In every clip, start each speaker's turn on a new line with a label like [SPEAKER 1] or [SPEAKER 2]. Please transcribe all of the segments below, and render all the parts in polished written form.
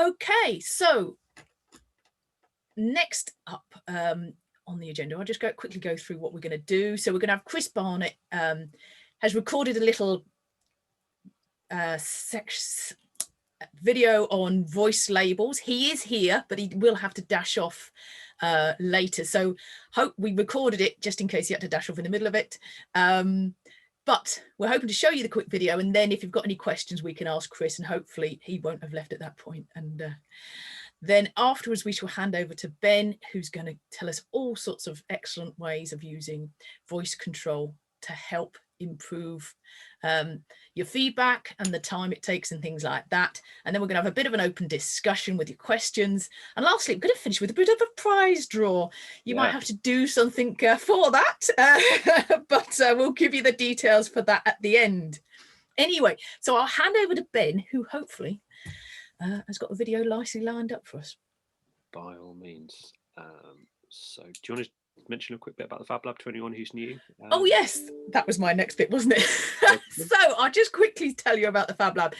[SPEAKER 1] Okay, so next up on the agenda, I'll just quickly go through what we're going to do. So we're going to have Chris Barnett has recorded a little video on voice labels. He is here, but he will have to dash off later. So hope we recorded it just in case he had to dash off in the middle of it. But we're hoping to show you the quick video, and then if you've got any questions, we can ask Chris, and hopefully he won't have left at that point. And then afterwards, we shall hand over to Ben, who's going to tell us all sorts of excellent ways of using voice control to help improve your feedback and the time it takes and things like that. And then we're going to have a bit of an open discussion with your questions. And lastly, I'm going to finish with a bit of a prize draw. You might have to do something for that, but we'll give you the details for that at the end. Anyway, so I'll hand over to Ben, who hopefully has got a video nicely lined up for us.
[SPEAKER 2] By all means. So do you want to mention a quick bit about the Fablab to anyone who's new?
[SPEAKER 1] Oh yes, that was my next bit, wasn't it? So I'll just quickly tell you about the Fablab.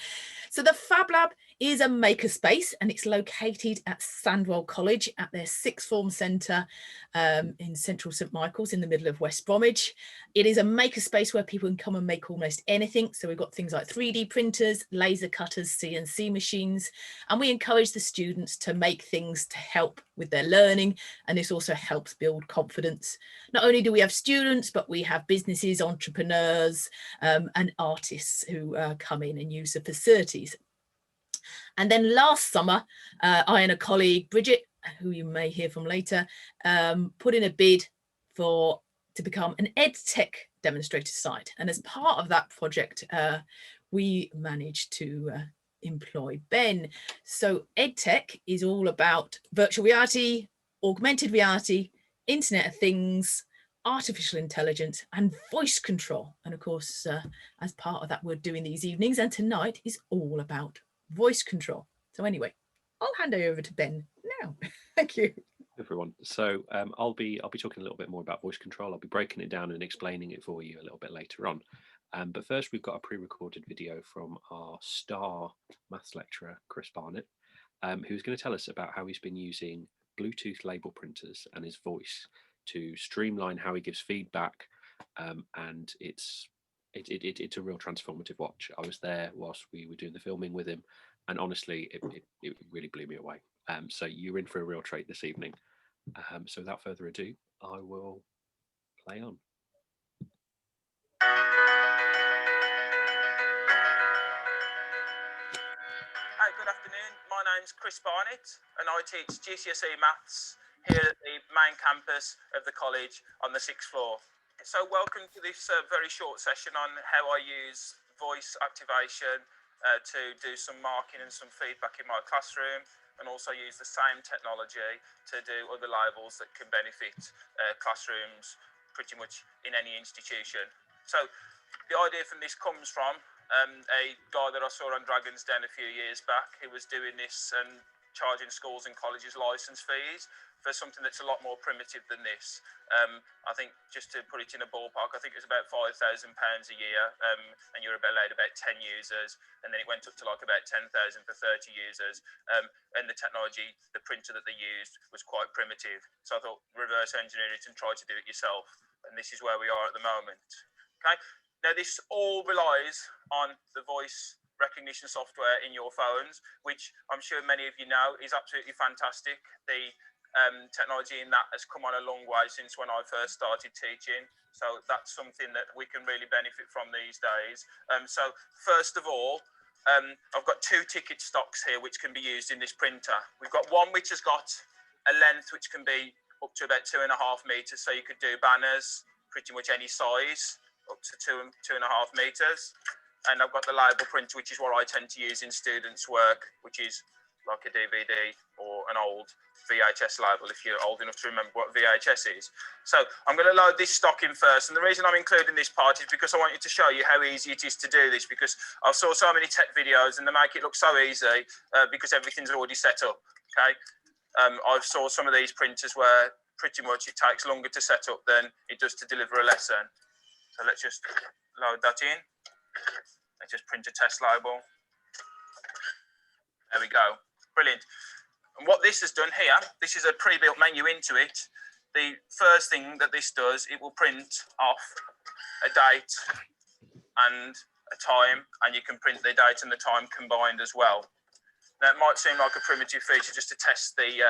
[SPEAKER 1] So the Fablab is a makerspace, and it's located at Sandwell College at their sixth form centre in central St Michael's in the middle of West Bromwich. It is a makerspace where people can come and make almost anything. So we've got things like 3D printers, laser cutters, CNC machines, and we encourage the students to make things to help with their learning. And this also helps build confidence. Not only do we have students, but we have businesses, entrepreneurs, and artists who come in and use the facilities. And then last summer, I and a colleague, Bridget, who you may hear from later, put in a bid to become an EdTech demonstrator site. And as part of that project, we managed to employ Ben. So EdTech is all about virtual reality, augmented reality, Internet of Things, artificial intelligence, and voice control. And of course, as part of that, we're doing these evenings, and tonight is all about voice control. So anyway, I'll hand over to Ben now. Thank you,
[SPEAKER 2] everyone. So I'll be talking a little bit more about voice control. I'll be breaking it down and explaining it for you a little bit later on. But first, we've got a pre-recorded video from our star maths lecturer, Chris Barnett, who's going to tell us about how he's been using Bluetooth label printers and his voice to streamline how he gives feedback, and it's a real transformative watch. I was there whilst we were doing the filming with him, and honestly, it really blew me away. So you're in for a real treat this evening. So without further ado, I will play on.
[SPEAKER 3] Hi, good afternoon. My name's Chris Barnett, and I teach GCSE Maths here at the main campus of the college on the 6th floor. So welcome to this very short session on how I use voice activation to do some marking and some feedback in my classroom, and also use the same technology to do other labels that can benefit classrooms pretty much in any institution. So the idea from this comes from a guy that I saw on Dragon's Den a few years back, who was doing this and charging schools and colleges license fees for something that's a lot more primitive than this. I think, just to put it in a ballpark, I think it was about £5,000 a year, and you're allowed about 10 users, and then it went up to like about 10,000 for 30 users. And the technology, the printer that they used, was quite primitive. So I thought, reverse engineer it and try to do it yourself. And this is where we are at the moment. Okay. Now, this all relies on the voice recognition software in your phones, which I'm sure many of you know is absolutely fantastic. The technology in that has come on a long way since when I first started teaching. So that's something that we can really benefit from these days. So first of all, I've got two ticket stocks here which can be used in this printer. We've got one which has got a length which can be up to about 2.5 meters. So you could do banners pretty much any size up to 2.5 meters. And I've got the label printer, which is what I tend to use in students' work, which is like a DVD or an old VHS label, if you're old enough to remember what VHS is. So I'm going to load this stock in first. And the reason I'm including this part is because I want you to show you how easy it is to do this, because I saw so many tech videos and they make it look so easy because everything's already set up. Okay. I've saw some of these printers where pretty much it takes longer to set up than it does to deliver a lesson. So let's just load that in. Let's just print a test label. There we go. Brilliant. And what this has done here, this is a pre-built menu into it. The first thing that this does, it will print off a date and a time, and you can print the date and the time combined as well. Now, it might seem like a primitive feature just to test the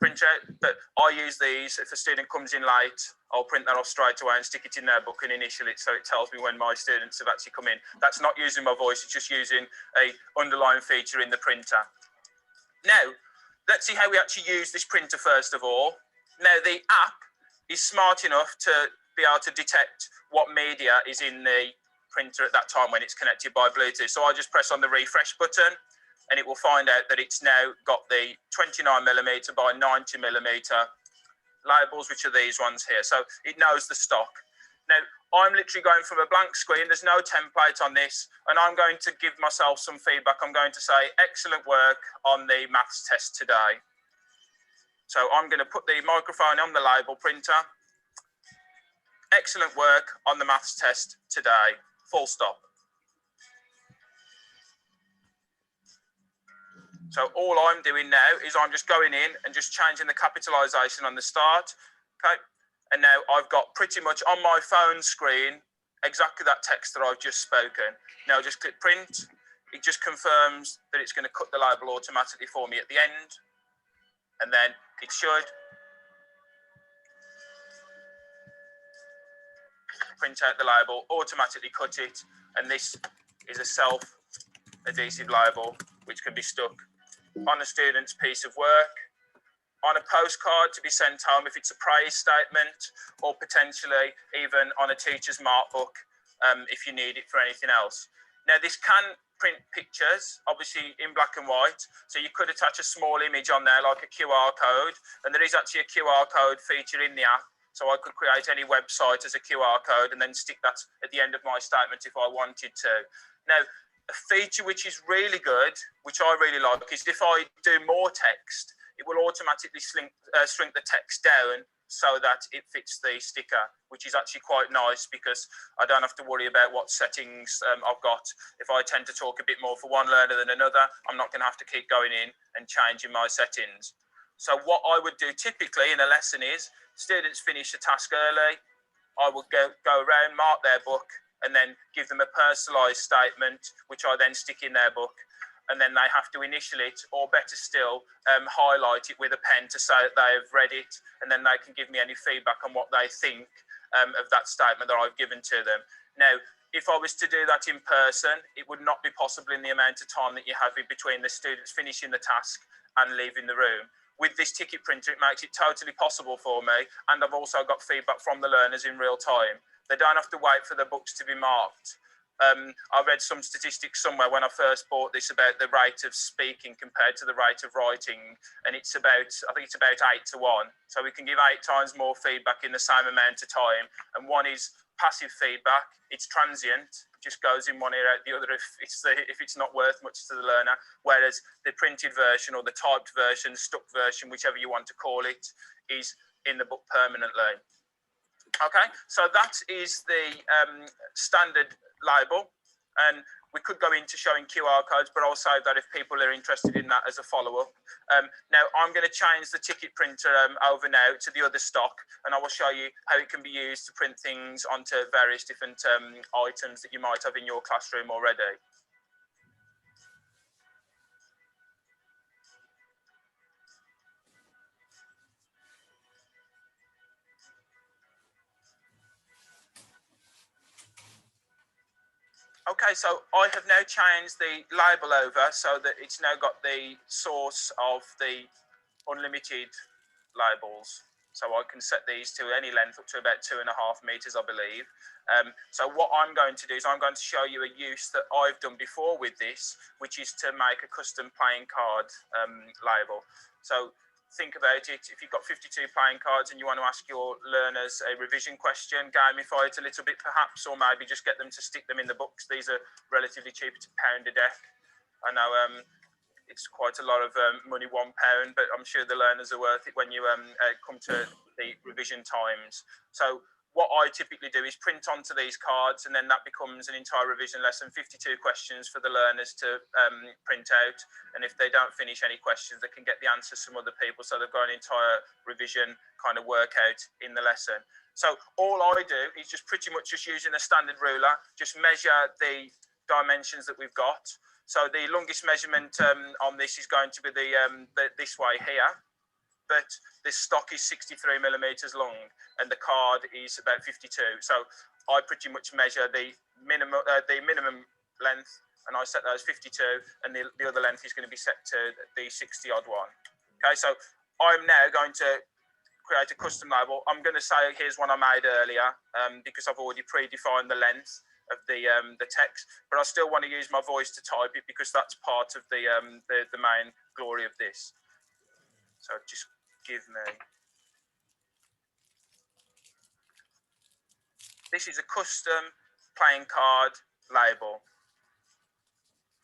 [SPEAKER 3] printout, but I use these. If a student comes in late, I'll print that off straight away and stick it in their book and initial it, so it tells me when my students have actually come in. That's not using my voice, it's just using a underlying feature in the printer. Now, let's see how we actually use this printer first of all. Now, the app is smart enough to be able to detect what media is in the printer at that time when it's connected by Bluetooth. So I just press on the refresh button and it will find out that it's now got the 29mm by 90mm labels, which are these ones here. So it knows the stock. Now, I'm literally going from a blank screen. There's no template on this, and I'm going to give myself some feedback. I'm going to say, excellent work on the maths test today. So I'm going to put the microphone on the label printer. Excellent work on the maths test today. Full stop. So all I'm doing now is I'm just going in and just changing the capitalisation on the start. Okay. And now I've got pretty much on my phone screen exactly that text that I've just spoken. Now just click print. It just confirms that it's going to cut the label automatically for me at the end. And then it should print out the label, automatically cut it. And this is a self-adhesive label which can be stuck on a student's piece of work, on a postcard to be sent home if it's a praise statement, or potentially even on a teacher's mark book if you need it for anything else. Now, this can print pictures, obviously in black and white, so you could attach a small image on there like a QR code, and there is actually a QR code feature in the app, so I could create any website as a QR code and then stick that at the end of my statement if I wanted to. Now, a feature which is really good, which I really like, is if I do more text, it will automatically shrink the text down so that it fits the sticker, which is actually quite nice because I don't have to worry about what settings I've got. If I tend to talk a bit more for one learner than another, I'm not going to have to keep going in and changing my settings. So what I would do typically in a lesson is students finish a task early, I would go around, mark their book, and then give them a personalised statement, which I then stick in their book. And then they have to initial it, or better still, highlight it with a pen to say that they have read it, and then they can give me any feedback on what they think of that statement that I've given to them. Now, if I was to do that in person, it would not be possible in the amount of time that you have in between the students finishing the task and leaving the room. With this ticket printer, it makes it totally possible for me, and I've also got feedback from the learners in real time. They don't have to wait for the books to be marked. I read some statistics somewhere when I first bought this about the rate of speaking compared to the rate of writing, and it's about, I think it's about 8 to 1. So we can give 8 times more feedback in the same amount of time. And one is passive feedback. It's transient. It just goes in one ear out the other if it's not worth much to the learner. Whereas the printed version or the typed version, stuck version, whichever you want to call it, is in the book permanently. Okay, so that is the standard label, and we could go into showing QR codes, but I'll save that if people are interested in that as a follow-up. Now, I'm going to change the ticket printer over now to the other stock, and I will show you how it can be used to print things onto various different items that you might have in your classroom already. Okay, so I have now changed the label over so that it's now got the source of the unlimited labels. So I can set these to any length up to about 2.5 meters, I believe. So what I'm going to do is I'm going to show you a use that I've done before with this, which is to make a custom playing card label. So think about it. If you've got 52 playing cards and you want to ask your learners a revision question, gamify it a little bit perhaps, or maybe just get them to stick them in the books. These are relatively cheap. It's £1 a deck. I know it's quite a lot of money, £1, but I'm sure the learners are worth it when you come to the revision times. So what I typically do is print onto these cards, and then that becomes an entire revision lesson, 52 questions for the learners to print out. And if they don't finish any questions, they can get the answers from other people. So they've got an entire revision kind of workout in the lesson. So all I do is just pretty much just using a standard ruler, just measure the dimensions that we've got. So the longest measurement on this is going to be this way here. But this stock is 63 millimeters long and the card is about 52. So I pretty much measure the minimum length, and I set those 52, and the other length is going to be set to the 60 odd one. Okay, so I'm now going to create a custom label. I'm going to say here's one I made earlier because I've already predefined the length of the text, but I still want to use my voice to type it because that's part of the main glory of this. So just give me. This is a custom playing card label.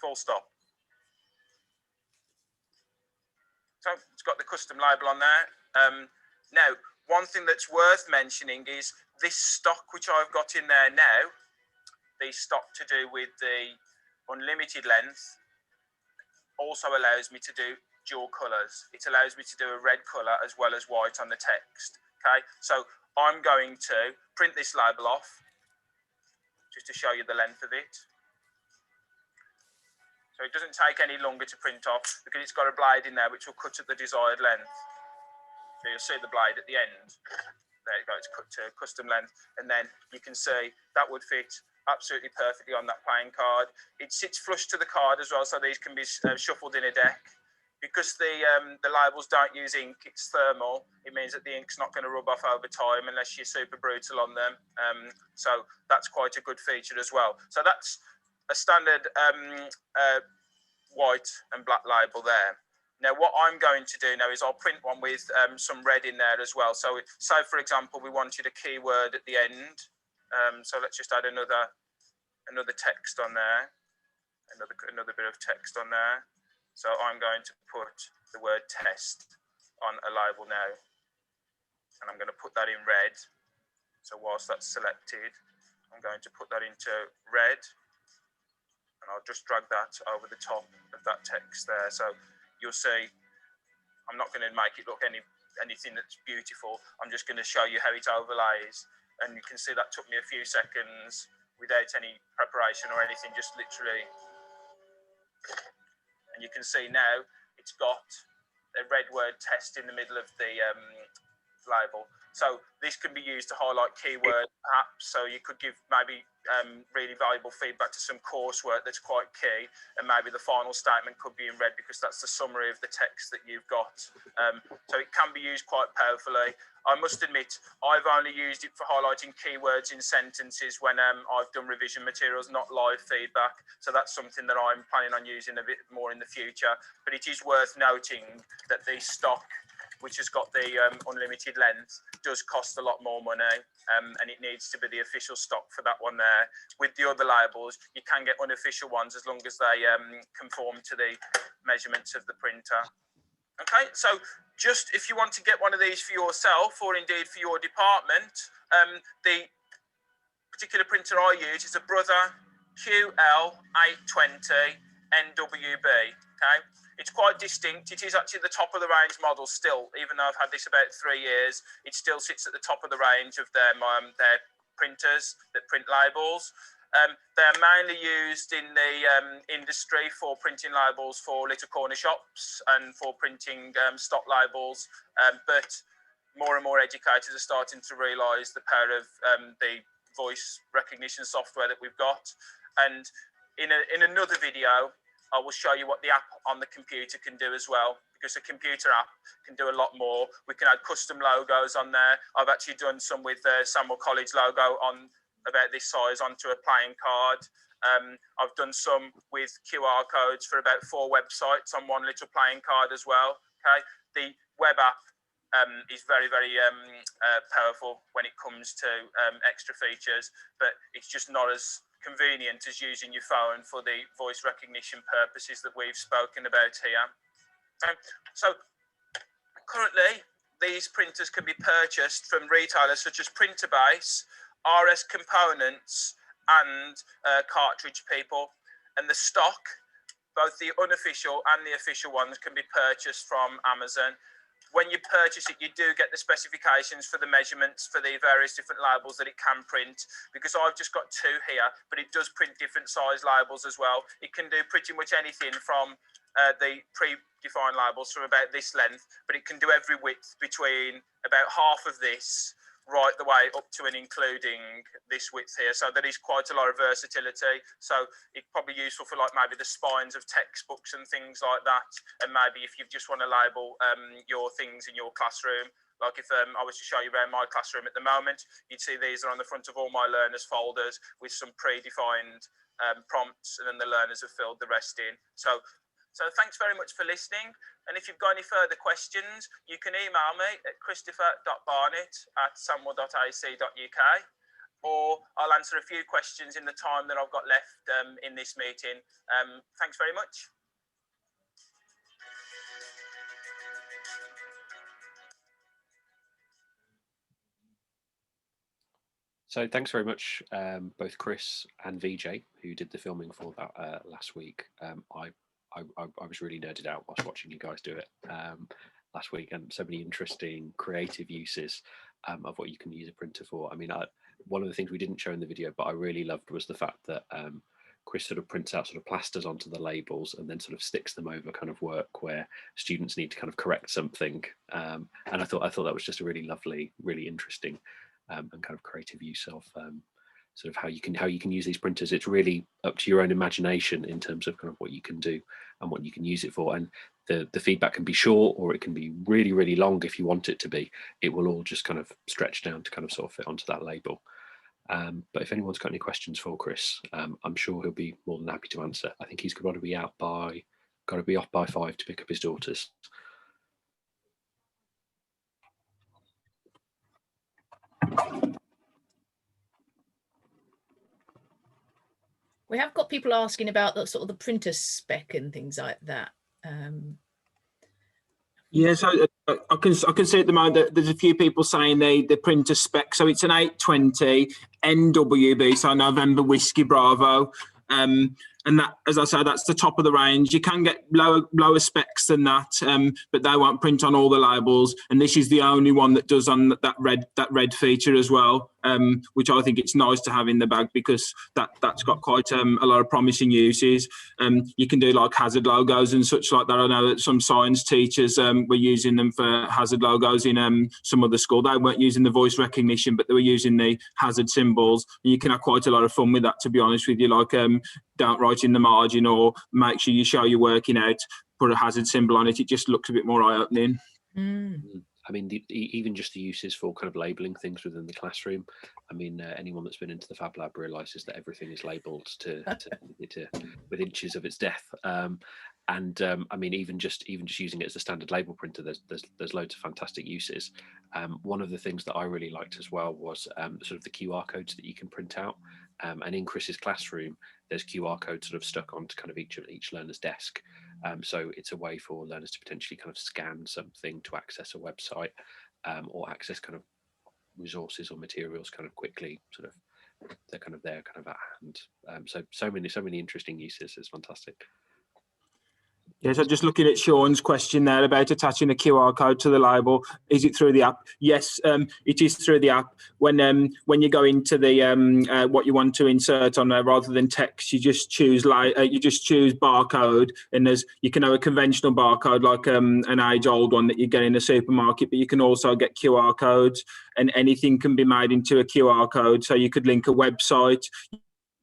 [SPEAKER 3] Full stop. So it's got the custom label on there. Now, one thing that's worth mentioning is this stock which I've got in there now, the stock to do with the unlimited length, also allows me to do dual colours. It allows me to do a red colour as well as white on the text. Okay, so I'm going to print this label off just to show you the length of it. So it doesn't take any longer to print off because it's got a blade in there which will cut at the desired length. So you'll see the blade at the end. There you go, it's cut to custom length. And then you can see that would fit absolutely perfectly on that playing card. It sits flush to the card as well, so these can be shuffled in a deck. Because the labels don't use ink, it's thermal. It means that the ink's not going to rub off over time unless you're super brutal on them. So that's quite a good feature as well. So that's a standard white and black label there. Now, what I'm going to do now is I'll print one with some red in there as well. So, for example, we wanted a keyword at the end. So let's just add another text on there, another bit of text on there. So I'm going to put the word test on a label now, and I'm going to put that in red. So whilst that's selected, I'm going to put that into red, and I'll just drag that over the top of that text there. So you'll see I'm not going to make it look anything that's beautiful. I'm just going to show you how it overlays, and you can see that took me a few seconds without any preparation or anything, just literally. And you can see now it's got a red word test in the middle of the label. So this can be used to highlight keywords perhaps. So you could give maybe really valuable feedback to some coursework that's quite key, and maybe the final statement could be in red because that's the summary of the text that you've got. So it can be used quite powerfully. I must admit, I've only used it for highlighting keywords in sentences when I've done revision materials, not live feedback. So that's something that I'm planning on using a bit more in the future. But it is worth noting that the stock, which has got the unlimited length, does cost a lot more money, and it needs to be the official stock for that one there. With the other labels, you can get unofficial ones as long as they conform to the measurements of the printer. Okay, so just if you want to get one of these for yourself or indeed for your department, the particular printer I use is a Brother QL820 NWB. Okay, it's quite distinct. It is actually the top of the range model still, even though I've had this about 3 years. It still sits at the top of the range of their printers that print labels. They're mainly used in the industry for printing labels for little corner shops and for printing stock labels, but more and more educators are starting to realise the power of the voice recognition software that we've got. And in another video, I will show you what the app on the computer can do as well, because a computer app can do a lot more. We can add custom logos on there. I've actually done some with the Samuel College logo on about this size onto a playing card. I've done some with QR codes for about 4 websites on one little playing card as well. Okay, the web app is very, very powerful when it comes to extra features, but it's just not as convenient as using your phone for the voice recognition purposes that we've spoken about here. So currently, these printers can be purchased from retailers such as Printerbase, RS Components, and Cartridge People. And the stock, both the unofficial and the official ones, can be purchased from Amazon. When you purchase it, you do get the specifications for the measurements for the various different labels that it can print, because I've just got 2 here, but it does print different size labels as well. It can do pretty much anything from the pre-defined labels from about this length, but it can do every width between about half of this right the way up to and including this width here. So there is quite a lot of versatility. So it's probably useful for like maybe the spines of textbooks and things like that. And maybe if you just want to label your things in your classroom, like if I was to show you around my classroom at the moment, you'd see these are on the front of all my learners folders with some predefined prompts, and then the learners have filled the rest in. So thanks very much for listening. And if you've got any further questions, you can email me at christopher.barnett@samwell.ac.uk, or I'll answer a few questions in the time that I've got left in this meeting. Thanks very much.
[SPEAKER 2] So thanks very much, both Chris and VJ, who did the filming for that last week. I was really nerded out whilst watching you guys do it last week, and so many interesting creative uses of what you can use a printer for. I mean, one of the things we didn't show in the video, but I really loved, was the fact that Chris sort of prints out sort of plasters onto the labels and then sort of sticks them over kind of work where students need to kind of correct something. And I thought that was just a really lovely, really interesting and kind of creative use of sort of how you can use these printers. It's really up to your own imagination in terms of kind of what you can do and what you can use it for. And the feedback can be short, or it can be really, really long if you want it to be. It will all just kind of stretch down to kind of sort of fit onto that label. But if anyone's got any questions for Chris, I'm sure he'll be more than happy to answer. I think he's got to be off by 5 to pick up his daughters.
[SPEAKER 1] We have got people asking about the sort of the printer spec and things like that.
[SPEAKER 4] Yeah, so I can see at the moment that there's a few people saying the printer spec. So it's an 820 NWB, so November Whiskey Bravo. And that, as I say, that's the top of the range. You can get lower specs than that, but they won't print on all the labels. And this is the only one that does on that red feature as well, which I think it's nice to have in the bag, because that's got quite a lot of promising uses. You can do like hazard logos and such like that. I know that some science teachers were using them for hazard logos in some other school. They weren't using the voice recognition, but they were using the hazard symbols. And you can have quite a lot of fun with that, to be honest with you. Like don't write in the margin, or make sure you show you're working out, put a hazard symbol on it. It just looks a bit more eye-opening.
[SPEAKER 2] I mean, even just the uses for kind of labelling things within the classroom. I mean, anyone that's been into the Fablab realises that everything is labelled to with inches of its depth. I mean, even just using it as a standard label printer, there's loads of fantastic uses. One of the things that I really liked as well was sort of the QR codes that you can print out. And in Chris's classroom, there's QR codes sort of stuck onto kind of each learner's desk. So it's a way for learners to potentially kind of scan something to access a website, or access kind of resources or materials kind of quickly. Sort of they're kind of there, kind of at hand. So many interesting uses. It's fantastic.
[SPEAKER 4] Yeah, so just looking at Sean's question there about attaching a QR code to the label, is it through the app? Yes, it is through the app. When you go into the what you want to insert on there, rather than text, you just choose barcode, and you can have a conventional barcode like an age-old one that you get in a supermarket, but you can also get QR codes, and anything can be made into a QR code. So you could link a website,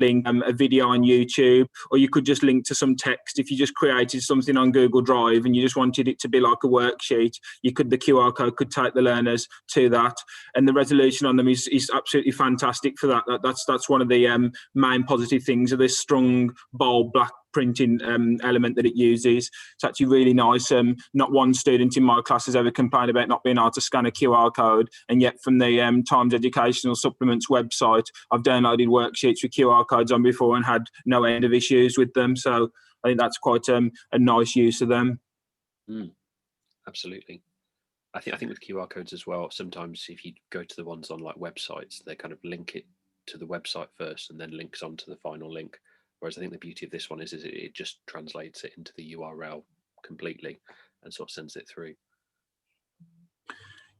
[SPEAKER 4] link a video on YouTube, or you could just link to some text. If you just created something on Google Drive and you just wanted it to be like a worksheet, the QR code could take the learners to that, and the resolution on them is absolutely fantastic for that. That's one of the main positive things of this strong, bold, black printing element that it uses. It's actually really nice. Not one student in my class has ever complained about not being able to scan a QR code, and yet from the Times Educational Supplements website, I've downloaded worksheets with QR codes on before and had no end of issues with them. So I think that's quite a nice use of them.
[SPEAKER 2] Absolutely. I think with QR codes as well, sometimes if you go to the ones on like websites, they kind of link it to the website first and then links onto the final link. Whereas I think the beauty of this one is it just translates it into the URL completely and sort of sends it through.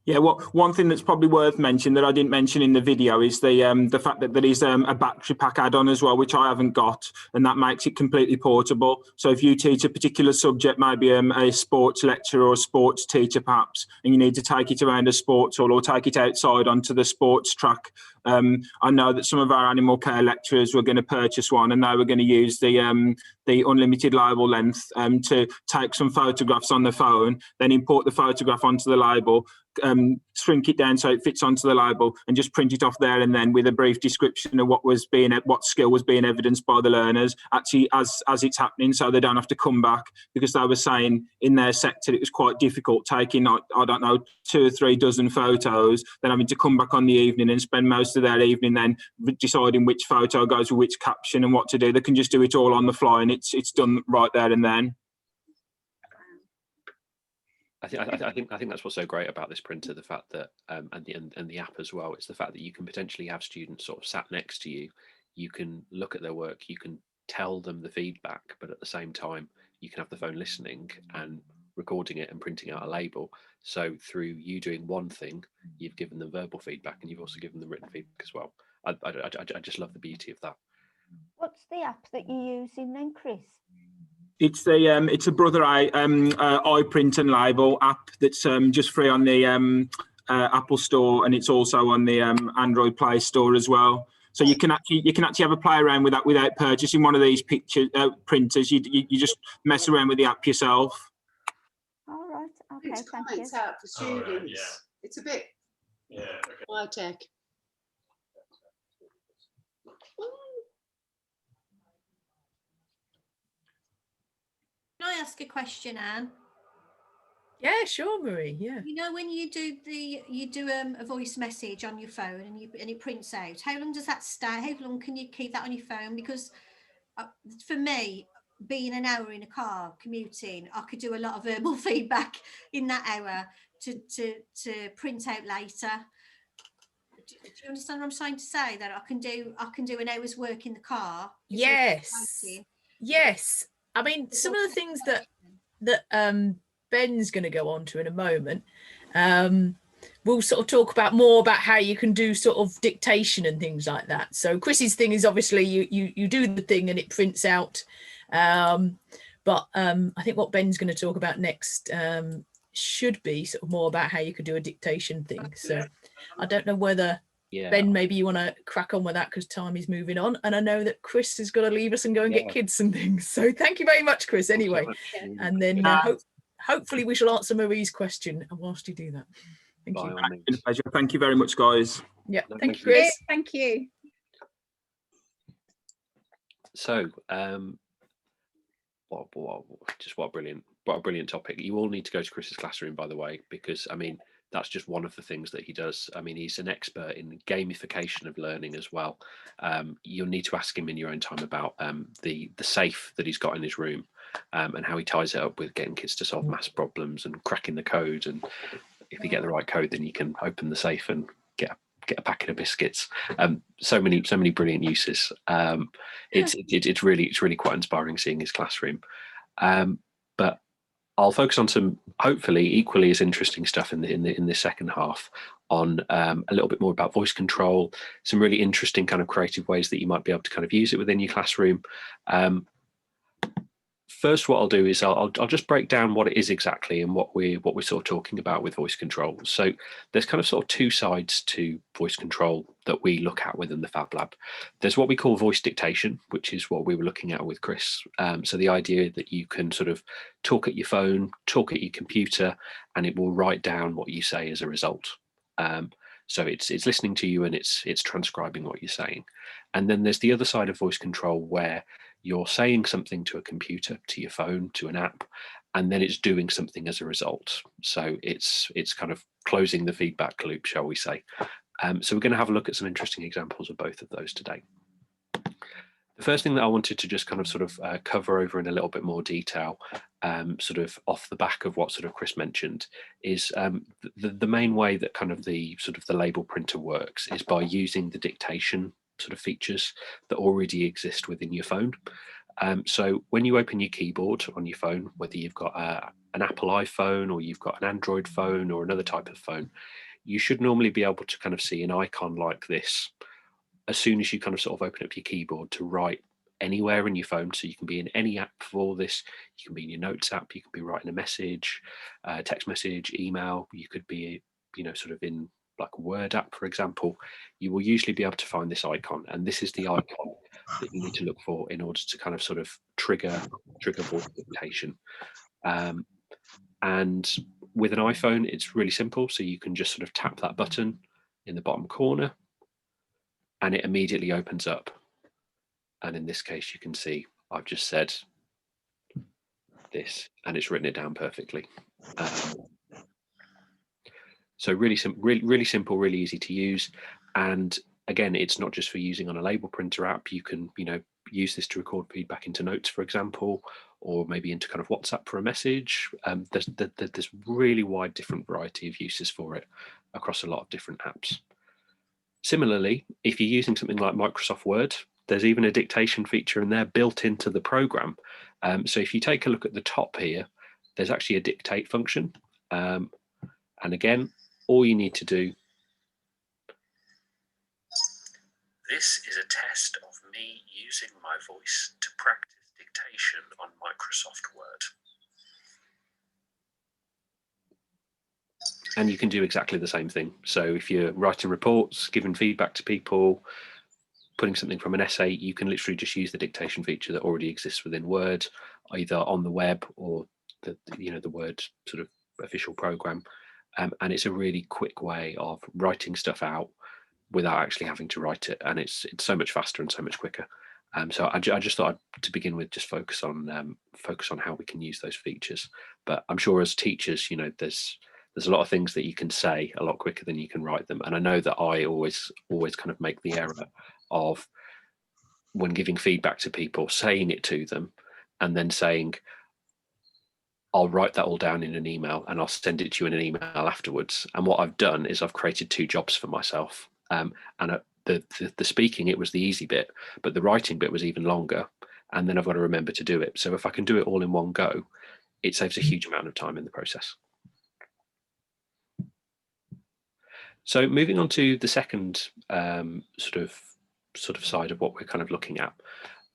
[SPEAKER 4] Yeah, well, one thing that's probably worth mentioning that I didn't mention in the video is the fact that there is a battery pack add-on as well, which I haven't got, and that makes it completely portable. So if you teach a particular subject, maybe a sports lecturer or a sports teacher perhaps, and you need to take it around a sports hall or take it outside onto the sports track, I know that some of our animal care lecturers were going to purchase one, and they were going to use the unlimited label length to take some photographs on the phone, then import the photograph onto the label, shrink it down so it fits onto the label, and just print it off there and then with a brief description of what skill was being evidenced by the learners actually as it's happening, so they don't have to come back, because they were saying in their sector it was quite difficult taking, I don't know, 2 or 3 dozen photos, then having to come back on the evening and spend most of their evening then deciding which photo goes with which caption and what to do. They can just do it all on the fly, and it's done right there and then.
[SPEAKER 2] I think that's what's so great about this printer, the fact that and the app as well, it's the fact that you can potentially have students sort of sat next to you, you can look at their work, you can tell them the feedback, but at the same time you can have the phone listening and recording it and printing out a label. So through you doing one thing, you've given them verbal feedback and you've also given them written feedback as well. I just love the beauty of that. What's
[SPEAKER 5] the app that you're using then, Chris?
[SPEAKER 4] It's a Brother iPrint and Label app that's just free on the Apple Store, and it's also on the Android Play Store as well. So you can actually have a play around with that without purchasing one of these printers. You just mess around with the app yourself.
[SPEAKER 5] All right. Okay.
[SPEAKER 6] It's quite out for students. Right, yeah. It's a bit high tech.
[SPEAKER 7] Can I ask a question, Anne?
[SPEAKER 1] Yeah, sure, Marie. Yeah.
[SPEAKER 7] You know, when you do a voice message on your phone and it prints out, how long does that stay? How long can you keep that on your phone? Because for me, being an hour in a car commuting, I could do a lot of verbal feedback in that hour to print out later. Do you understand what I'm trying to say? That I can do an hour's work in the car.
[SPEAKER 1] Yes. I mean, some of the things that Ben's going to go on to in a moment, we'll sort of talk about more about how you can do sort of dictation and things like that. So Chris's thing is obviously you do the thing and it prints out. But I think what Ben's going to talk about next should be sort of more about how you could do a dictation thing. So I don't know whether Ben, maybe you want to crack on with that because time is moving on, and I know that Chris has got to leave us and go and get kids and things. So thank you very much, Chris. Anyway, and then hopefully we shall answer Marie's question whilst you do that. Thank you.
[SPEAKER 4] It's been a pleasure. Thank you very much, guys.
[SPEAKER 1] Yeah, thank you, Chris.
[SPEAKER 5] Thank you.
[SPEAKER 2] So, what a brilliant topic. You all need to go to Chris's classroom, by the way, because I mean that's just one of the things that he does. I mean, he's an expert in gamification of learning as well. You'll need to ask him in your own time about the safe that he's got in his room and how he ties it up with getting kids to solve maths problems and cracking the code. And if you get the right code, then you can open the safe and get a packet of biscuits. So many brilliant uses. It's really quite inspiring seeing his classroom. But I'll focus on some hopefully equally as interesting stuff in the second half on a little bit more about voice control, some really interesting kind of creative ways that you might be able to kind of use it within your classroom. First, what I'll do is I'll just break down what it is exactly and what we're sort of talking about with voice control. So there's kind of sort of two sides to voice control that we look at within the Fablab. There's what we call voice dictation, which is what we were looking at with Chris. So the idea that you can sort of talk at your phone, talk at your computer, and it will write down what you say as a result. So it's listening to you and it's transcribing what you're saying. And then there's the other side of voice control where you're saying something to a computer, to your phone, to an app, and then it's doing something as a result. So it's kind of closing the feedback loop, shall we say. So we're going to have a look at some interesting examples of both of those today. The The first thing that I wanted to just kind of sort of cover over in a little bit more detail, sort of off the back of what sort of Chris mentioned, is the main way that kind of the label printer works is by using the dictation sort of features that already exist within your phone. So when you open your keyboard on your phone, whether you've got an Apple iPhone or you've got an Android phone or another type of phone, you should normally be able to kind of see an icon like this as soon as you kind of sort of open up your keyboard to write anywhere in your phone. So you can be in any app for this. You can be in your notes app. You can be writing a message, text message, email. You could be, you know, sort of in like a Word app, for example. You will usually be able to find this icon, and this is the icon that you need to look for in order to kind of sort of trigger voice dictation. And with an iPhone, it's really simple. So you can just sort of tap that button in the bottom corner, and it immediately opens up. And in this case, you can see I've just said this, and it's written it down perfectly. So really simple, really easy to use. And again, it's not just for using on a label printer app. You can, you know, use this to record feedback into notes, for example, or maybe into kind of WhatsApp for a message. There's really wide different variety of uses for it across a lot of different apps. Similarly, if you're using something like Microsoft Word, there's even a dictation feature in there built into the program. So if you take a look at the top here, there's actually a dictate function. And again, all you need to do. This is a test of me using my voice to practice dictation on Microsoft Word. And you can do exactly the same thing. So if you're writing reports, giving feedback to people, putting something from an essay, you can literally just use the dictation feature that already exists within Word, either on the web or the Word sort of official program. And it's a really quick way of writing stuff out without actually having to write it. And it's so much faster and so much quicker. So I just thought to begin with, just focus on how we can use those features. But I'm sure as teachers, you know, there's a lot of things that you can say a lot quicker than you can write them. And I know that I always kind of make the error of, when giving feedback to people, saying it to them and then saying, I'll write that all down in an email and I'll send it to you in an email afterwards. And what I've done is I've created 2 jobs for myself. And the speaking, it was the easy bit, but the writing bit was even longer. And then I've got to remember to do it. So if I can do it all in one go, it saves a huge amount of time in the process. So moving on to the second sort of side of what we're kind of looking at,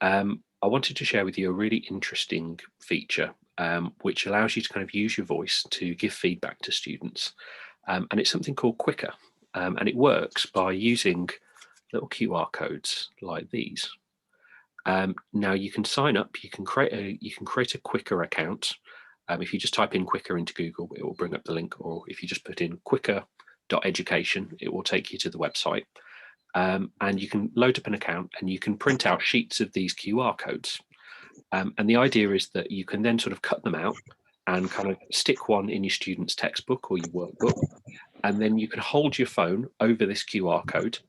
[SPEAKER 2] I wanted to share with you a really interesting feature which allows you to kind of use your voice to give feedback to students, and it's something called Quicker, and it works by using little QR codes like these. Now you can sign up. You can create a Quicker account. If you just type in Quicker into Google, it will bring up the link, or if you just put in quicker.education, it will take you to the website. And you can load up an account and you can print out sheets of these QR codes. And the idea is that you can then sort of cut them out and kind of stick one in your student's textbook or your workbook. And then you can hold your phone over this QR code,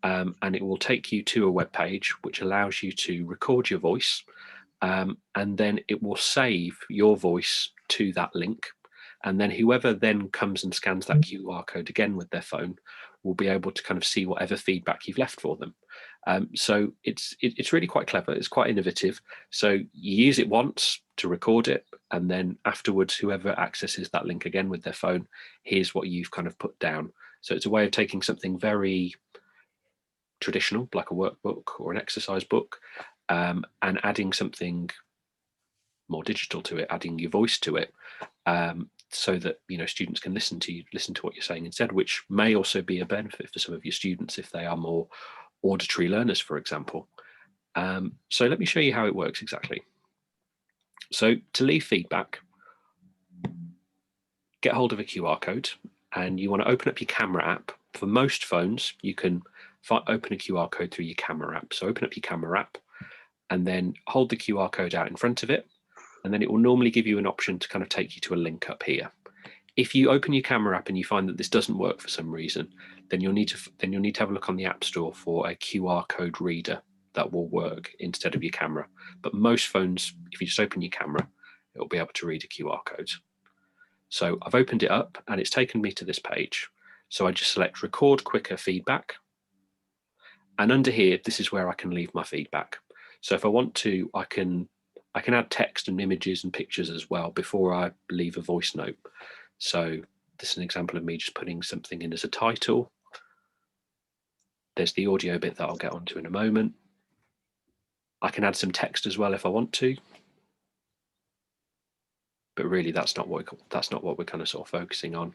[SPEAKER 2] and it will take you to a web page which allows you to record your voice. And then it will save your voice to that link. And then whoever then comes and scans that QR code again with their phone will be able to kind of see whatever feedback you've left for them. So it's really quite clever. It's quite innovative. So you use it once to record it, and then afterwards, whoever accesses that link again with their phone, here's what you've kind of put down. So it's a way of taking something very traditional, like a workbook or an exercise book, and adding something more digital to it, adding your voice to it, so that, you know, students can listen to what you're saying instead, which may also be a benefit for some of your students if they are more auditory learners, for example. So let me show you how it works exactly. So to leave feedback, get hold of a QR code, and you want to open up your camera app. For most phones, you can open a QR code through your camera app. So open up your camera app and then hold the QR code out in front of it. And then it will normally give you an option to kind of take you to a link up here. If you open your camera app and you find that this doesn't work for some reason, then you'll need to have a look on the App Store for a QR code reader that will work instead of your camera. But most phones, if you just open your camera, it will be able to read a QR code. So I've opened it up and it's taken me to this page. So I just select record quicker feedback. And under here, this is where I can leave my feedback. So if I want to, I can add text and images and pictures as well before I leave a voice note. So this is an example of me just putting something in as a title. There's the audio bit that I'll get onto in a moment. I can add some text as well if I want to. But really that's not what we're kind of sort of focusing on.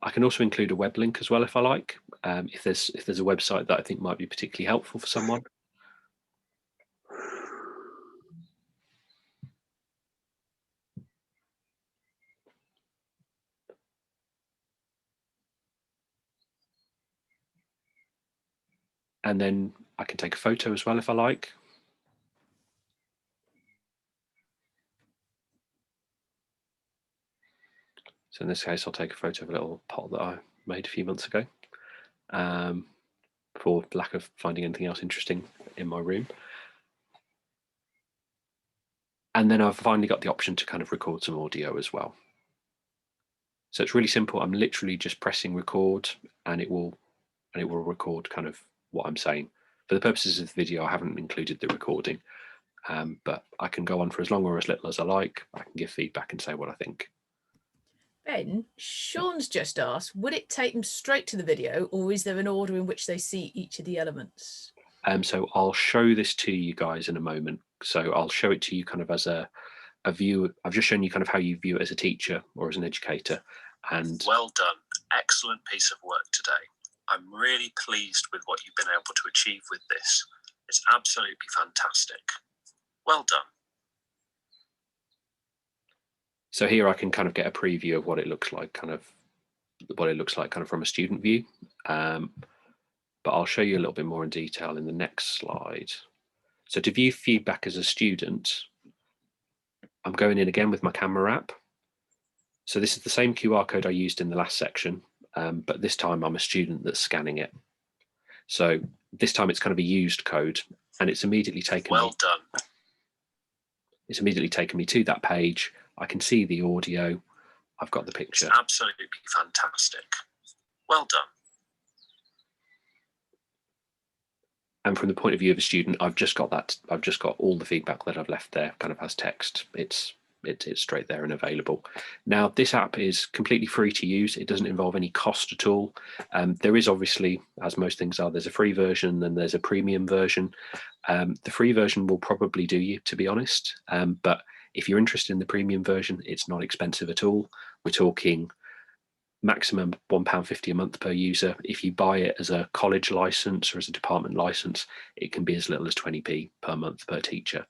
[SPEAKER 2] I can also include a web link as well if I like, if there's a website that I think might be particularly helpful for someone. And then I can take a photo as well if I like. So in this case, I'll take a photo of a little pot that I made a few months ago, for lack of finding anything else interesting in my room. And then I've finally got the option to kind of record some audio as well. So it's really simple. I'm literally just pressing record and it will record kind of what I'm saying. For the purposes of the video, I haven't included the recording, but I can go on for as long or as little as I like. I can give feedback and say what I think.
[SPEAKER 1] Ben, Sean's just asked, would it take them straight to the video, or is there an order in which they see each of the elements?
[SPEAKER 2] So I'll show this to you guys in a moment. So I'll show it to you kind of as a view. I've just shown you kind of how you view it as a teacher or as an educator. And
[SPEAKER 8] well done. Excellent piece of work today. I'm really pleased with what you've been able to achieve with this. It's absolutely fantastic. Well done.
[SPEAKER 2] So here I can kind of get a preview of what it looks like, kind of from a student view. But I'll show you a little bit more in detail in the next slide. So to view feedback as a student, I'm going in again with my camera app. So this is the same QR code I used in the last section, but this time I'm a student that's scanning it. So this time it's kind of a used code, and it's immediately taken It's immediately taken me to that page. I can see the audio. I've got the picture.
[SPEAKER 8] It's absolutely fantastic. Well done.
[SPEAKER 2] And from the point of view of a student, I've just got all the feedback that I've left there kind of as text. It's straight there and available. Now, this app is completely free to use. It doesn't involve any cost at all. There is obviously, as most things are, there's a free version and there's a premium version. The free version will probably do you, to be honest. But if you're interested in the premium version, it's not expensive at all. We're talking maximum £1.50 a month per user. If you buy it as a college license or as a department license, it can be as little as 20p per month per teacher.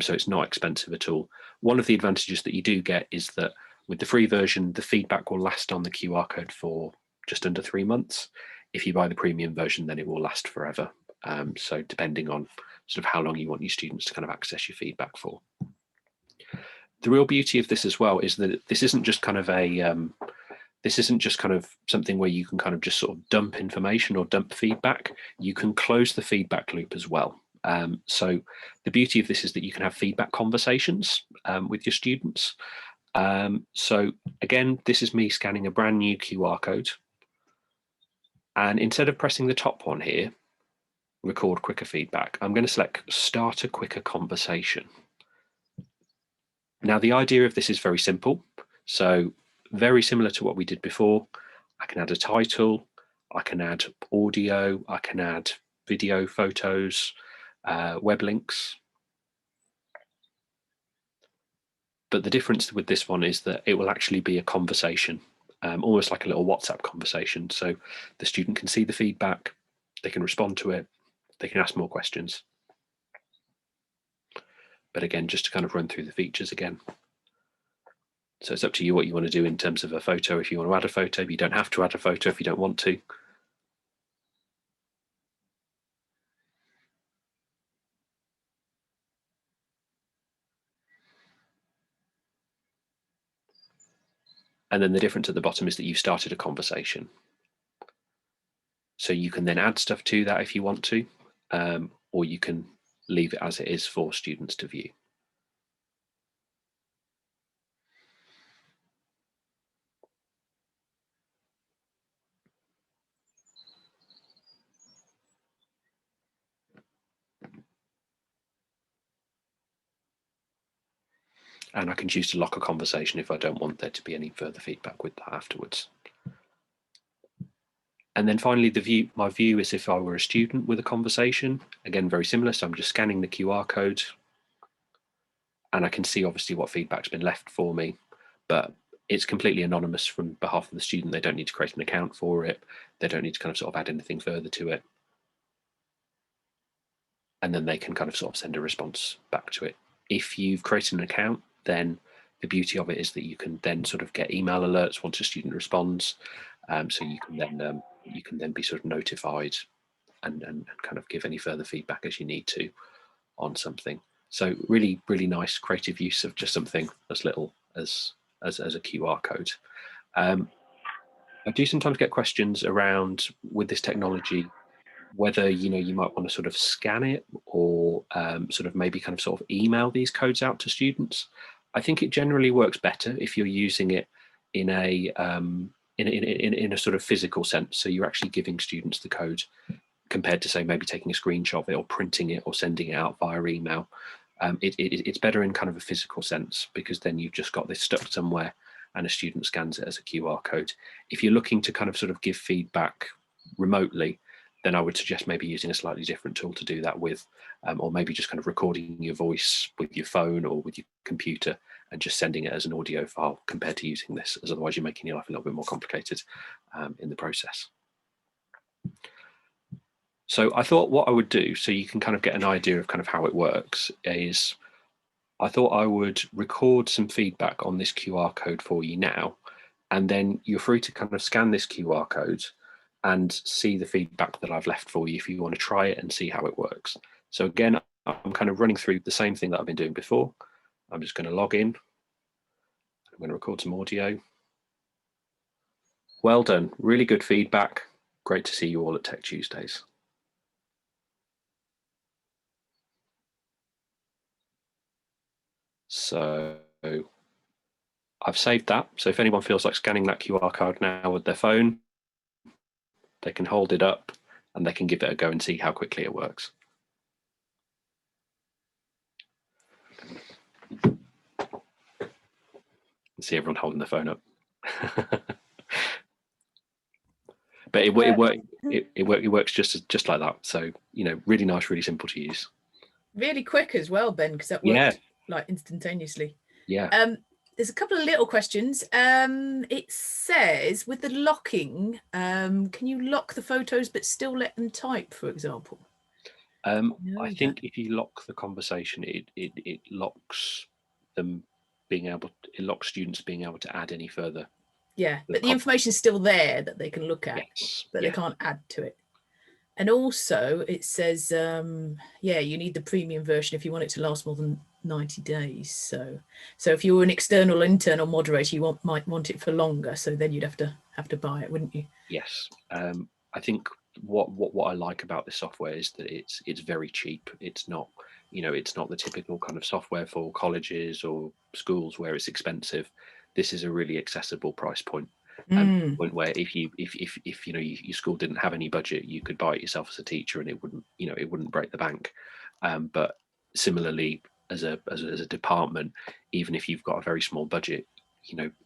[SPEAKER 2] So it's not expensive at all. One of the advantages that you do get is that with the free version, the feedback will last on the QR code for just under 3 months. If you buy the premium version, then it will last forever. So depending on sort of how long you want your students to kind of access your feedback for. The real beauty of this as well is that this isn't just kind of something where you can kind of just sort of dump information or dump feedback. You can close the feedback loop as well. So the beauty of this is that you can have feedback conversations with your students. So again, this is me scanning a brand new QR code. And instead of pressing the top one here, record quicker feedback, I'm going to select start a quicker conversation. Now, the idea of this is very simple. So very similar to what we did before. I can add a title, I can add audio, I can add video, photos, web links. But the difference with this one is that it will actually be a conversation, almost like a little WhatsApp conversation. So the student can see the feedback, they can respond to it, they can ask more questions. But again, just to kind of run through the features again. So it's up to you what you want to do in terms of a photo. If you want to add a photo, you don't have to add a photo if you don't want to. And then the difference at the bottom is that you've started a conversation. So you can then add stuff to that if you want to, or you can leave it as it is for students to view. And I can choose to lock a conversation if I don't want there to be any further feedback with that afterwards. And then finally, my view is if I were a student with a conversation. Again, very similar. So I'm just scanning the QR code, and I can see obviously what feedback's been left for me, but it's completely anonymous from behalf of the student. They don't need to create an account for it. They don't need to kind of sort of add anything further to it. And then they can kind of sort of send a response back to it. If you've created an account, then the beauty of it is that you can then sort of get email alerts once a student responds. So you can then be sort of notified and kind of give any further feedback as you need to on something. So really, really nice creative use of just something as little as a QR code. I do sometimes get questions around with this technology, whether you might want to sort of scan it or sort of maybe kind of sort of email these codes out to students. I think it generally works better if you're using it in a sort of physical sense. So you're actually giving students the code compared to, say, maybe taking a screenshot of it or printing it or sending it out via email. It's better in kind of a physical sense, because then you've just got this stuck somewhere and a student scans it as a QR code. If you're looking to kind of sort of give feedback remotely, then I would suggest maybe using a slightly different tool to do that with, or maybe just kind of recording your voice with your phone or with your computer and just sending it as an audio file, compared to using this, as otherwise you're making your life a little bit more complicated in the process. So I thought what I would do, so you can kind of get an idea of kind of how it works, is I thought I would record some feedback on this QR code for you now, and then you're free to kind of scan this QR code and see the feedback that I've left for you if you want to try it and see how it works. So again, I'm kind of running through the same thing that I've been doing before. I'm just going to log in. I'm going to record some audio. Well done, really good feedback. Great to see you all at Tech Tuesdays. So I've saved that. So if anyone feels like scanning that QR code now with their phone, they can hold it up and they can give it a go and see how quickly it works. See everyone holding their phone up. But it works just like that. So, really nice, really simple to use.
[SPEAKER 1] Really quick as well, Ben, because that worked like instantaneously.
[SPEAKER 2] Yeah.
[SPEAKER 1] There's a couple of little questions. It says, with the locking, can you lock the photos but still let them type, for example?
[SPEAKER 2] I think if you lock the conversation, it locks them it locks students being able to add any further.
[SPEAKER 1] Yeah, but the information's still there that they can look at, but they can't add to it. And also it says, you need the premium version if you want it to last more than 90 days. So if you were an external internal moderator, you might want it for longer. So then you'd have to buy it, wouldn't you?
[SPEAKER 2] Yes. I think what I like about this software is that it's very cheap. It's not, it's not the typical kind of software for colleges or schools where it's expensive. This is a really accessible price point. Point where if your school didn't have any budget, you could buy it yourself as a teacher and it wouldn't break the bank. But similarly, as a department, even if you've got a very small budget,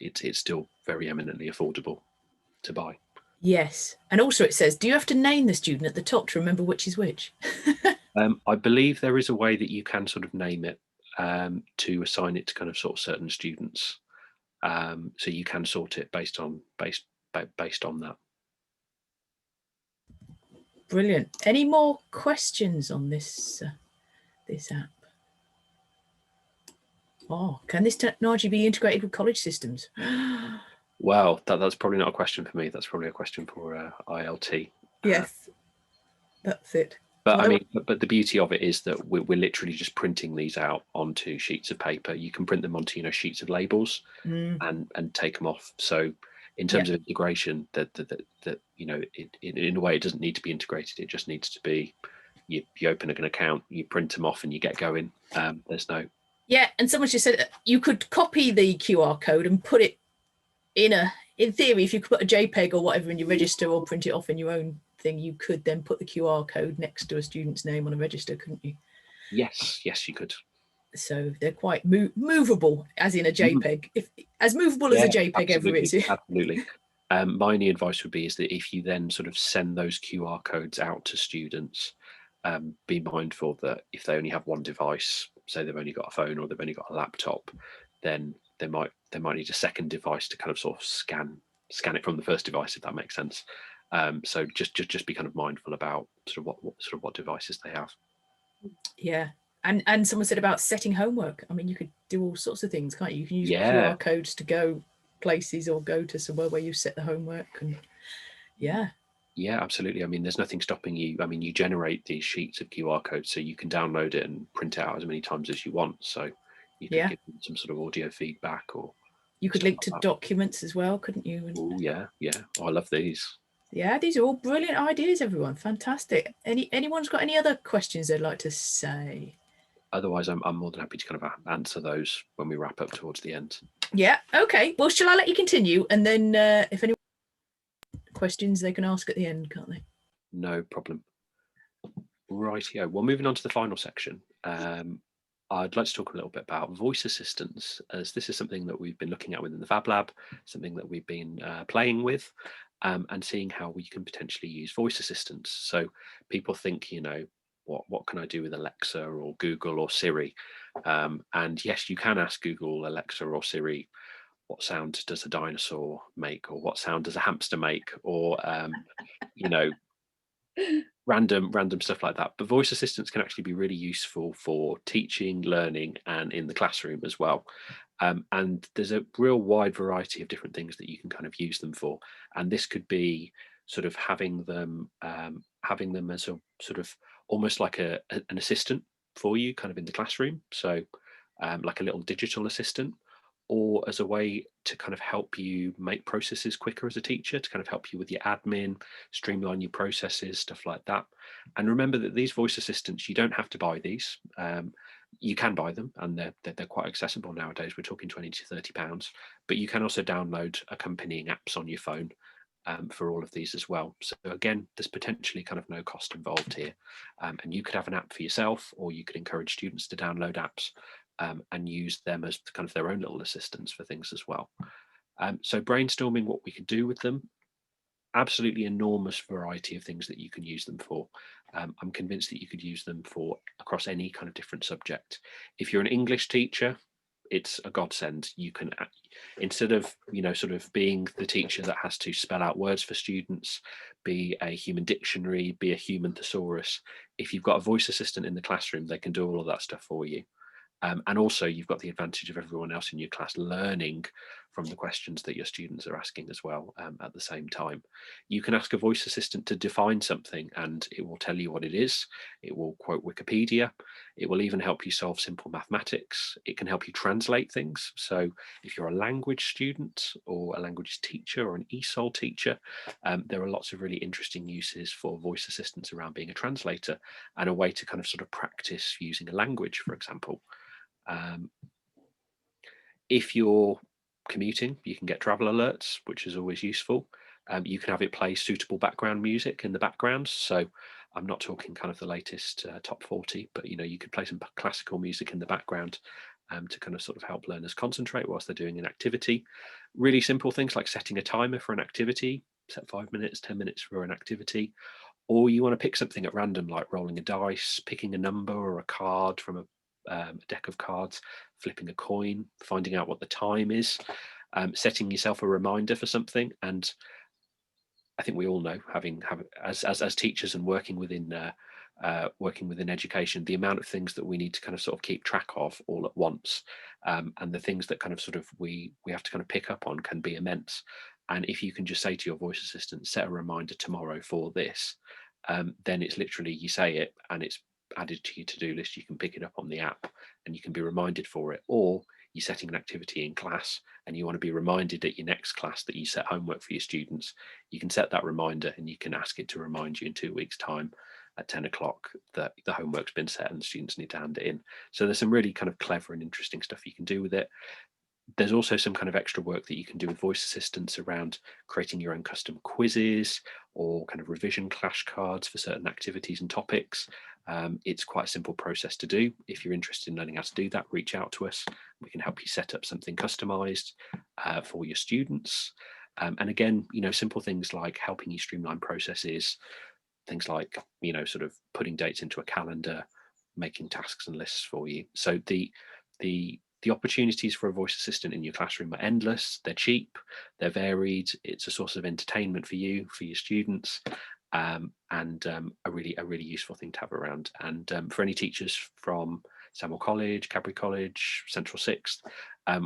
[SPEAKER 2] it's still very eminently affordable to buy.
[SPEAKER 1] Yes. And also it says, do you have to name the student at the top to remember which is which?
[SPEAKER 2] I believe there is a way that you can sort of name it to assign it to kind of sort of certain students. So you can sort it based on that.
[SPEAKER 1] Brilliant. Any more questions on this app? Oh, can this technology be integrated with college systems?
[SPEAKER 2] Well, that's probably not a question for me. That's probably a question for ILT.
[SPEAKER 1] Yes, that's it.
[SPEAKER 2] But I mean, but the beauty of it is that we're literally just printing these out onto sheets of paper. You can print them onto sheets of labels and take them off. So in terms of integration, that in a way it doesn't need to be integrated. It just needs to be you open an account, you print them off, and you get going. There's no.
[SPEAKER 1] Yeah, and someone just said you could copy the QR code and put it in theory, if you could put a JPEG or whatever in your register or print it off in your own thing, you could then put the QR code next to a student's name on a register, couldn't you? Yes,
[SPEAKER 2] you could.
[SPEAKER 1] So they're quite movable, as in a JPEG, if as movable as a JPEG ever is.
[SPEAKER 2] Absolutely. My only advice would be is that if you then sort of send those QR codes out to students, be mindful that if they only have one device, say they've only got a phone or they've only got a laptop, then they might need a second device to kind of sort of scan it from the first device, if that makes sense. So just be kind of mindful about sort of what devices they have.
[SPEAKER 1] Yeah. And someone said about setting homework. I mean, you could do all sorts of things, can't you? You can use QR codes to go places or go to somewhere where you set the homework. And yeah,
[SPEAKER 2] absolutely. I mean, there's nothing stopping you. I mean, you generate these sheets of QR codes, so you can download it and print it out as many times as you want. So you could give them some sort of audio feedback, or
[SPEAKER 1] you could link to documents as well, couldn't you?
[SPEAKER 2] Oh yeah. Oh, I love these.
[SPEAKER 1] Yeah, these are all brilliant ideas, everyone. Fantastic. Anyone's got any other questions they'd like to say?
[SPEAKER 2] Otherwise, I'm more than happy to kind of answer those when we wrap up towards the end.
[SPEAKER 1] Yeah, okay. Well, shall I let you continue? And then if anyone has questions, they can ask at the end, can't they?
[SPEAKER 2] No problem. Rightio. Well, moving on to the final section. I'd like to talk a little bit about voice assistants, as this is something that we've been looking at within the Fablab, something that we've been playing with, and seeing how we can potentially use voice assistants. So people think, what can I do with Alexa or Google or Siri? And yes, you can ask Google, Alexa or Siri, what sound does a dinosaur make, or what sound does a hamster make, or random stuff like that. But voice assistants can actually be really useful for teaching, learning, and in the classroom as well. And there's a real wide variety of different things that you can kind of use them for. And this could be sort of having them as a sort of almost like an assistant for you kind of in the classroom. So like a little digital assistant, or as a way to kind of help you make processes quicker as a teacher, to kind of help you with your admin, streamline your processes, stuff like that. And remember that these voice assistants, you don't have to buy these. You can buy them, and they're quite accessible nowadays. We're talking £20 to £30, but you can also download accompanying apps on your phone for all of these as well. So again, there's potentially kind of no cost involved here. And you could have an app for yourself, or you could encourage students to download apps and use them as kind of their own little assistants for things as well. So brainstorming what we could do with them, absolutely enormous variety of things that you can use them for. I'm convinced that you could use them for across any kind of different subject. If you're an English teacher, it's a godsend. You can, instead of sort of being the teacher that has to spell out words for students, be a human dictionary, be a human thesaurus, if you've got a voice assistant in the classroom, they can do all of that stuff for you. And also you've got the advantage of everyone else in your class learning from the questions that your students are asking as well at the same time. You can ask a voice assistant to define something and it will tell you what it is. It will quote Wikipedia. It will even help you solve simple mathematics. It can help you translate things. So if you're a language student or a language teacher or an ESOL teacher, there are lots of really interesting uses for voice assistants around being a translator and a way to kind of sort of practice using a language, for example. If you're commuting, you can get travel alerts, which is always useful. You can have it play suitable background music in the background. So I'm not talking kind of the latest top 40, but you could play some classical music in the background to kind of sort of help learners concentrate whilst they're doing an activity. Really simple things like setting a timer for an activity, set 5 minutes, 10 minutes for an activity. Or you want to pick something at random, like rolling a dice, picking a number or a card from a deck of cards, flipping a coin, finding out what the time is, setting yourself a reminder for something. And I think we all know, as teachers and working within education, the amount of things that we need to kind of sort of keep track of all at once, and the things that kind of sort of we have to kind of pick up on can be immense. And if you can just say to your voice assistant, set a reminder tomorrow for this, then it's literally, you say it and it's added to your to-do list. You can pick it up on the app and you can be reminded for it. Or you're setting an activity in class and you want to be reminded at your next class that you set homework for your students, you can set that reminder and you can ask it to remind you in 2 weeks' time. at 10 o'clock that the homework's been set and the students need to hand it in. So there's some really kind of clever and interesting stuff you can do with it. There's also some kind of extra work that you can do with voice assistants around creating your own custom quizzes or kind of revision flashcards for certain activities and topics. It's quite a simple process to do. If you're interested in learning how to do that, reach out to us. We can help you set up something customized for your students. And again, you know, simple things like helping you streamline processes, things like, you know, sort of putting dates into a calendar, making tasks and lists for you. So the opportunities for a voice assistant in your classroom are endless. They're cheap, they're varied. It's a source of entertainment for you, for your students, and a really useful thing to have around. And for any teachers from Samuel College, Cadbury College, Central Sixth,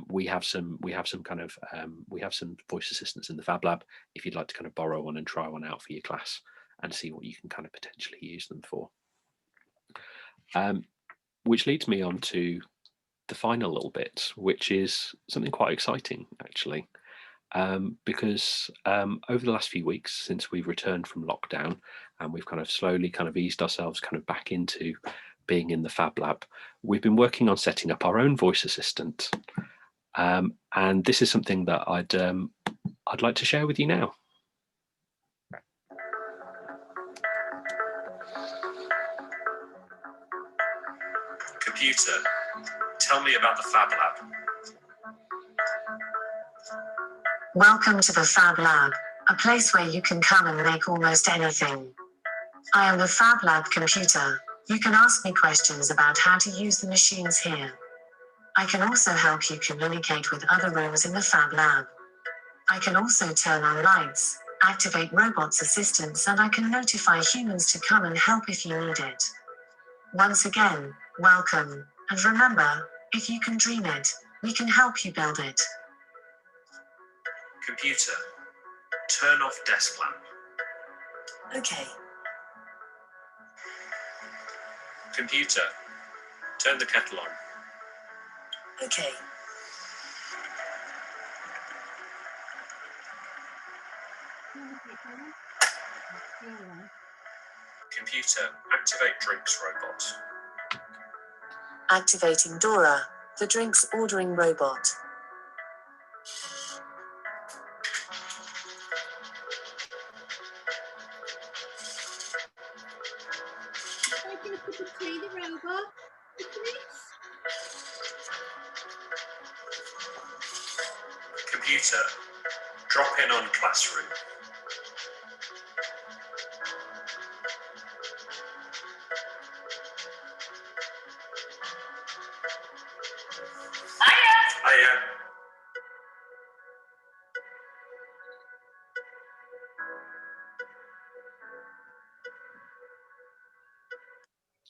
[SPEAKER 2] we have some voice assistants in the Fablab if you'd like to kind of borrow one and try one out for your class and see what you can kind of potentially use them for. Which leads me on to the final little bit, which is something quite exciting actually, because over the last few weeks since we've returned from lockdown and we've kind of slowly kind of eased ourselves kind of back into being in the Fablab, we've been working on setting up our own voice assistant, and this is something that I'd like to share with you now.
[SPEAKER 8] Computer, tell me about the Fablab.
[SPEAKER 9] Welcome to the Fablab, a place where you can come and make almost anything. I am the Fablab computer. You can ask me questions about how to use the machines here. I can also help you communicate with other rooms in the Fablab. I can also turn on lights, activate robots assistants, and I can notify humans to come and help if you need it. Once again, welcome, and remember, if you can dream it, we can help you build it.
[SPEAKER 8] Computer, turn off desk lamp.
[SPEAKER 9] Okay.
[SPEAKER 8] Computer, turn the kettle on.
[SPEAKER 9] Okay.
[SPEAKER 8] Computer, activate drinks robot.
[SPEAKER 9] Activating Dora, the drinks ordering robot.
[SPEAKER 7] The robot,
[SPEAKER 8] Computer, drop in on classroom. Hiya.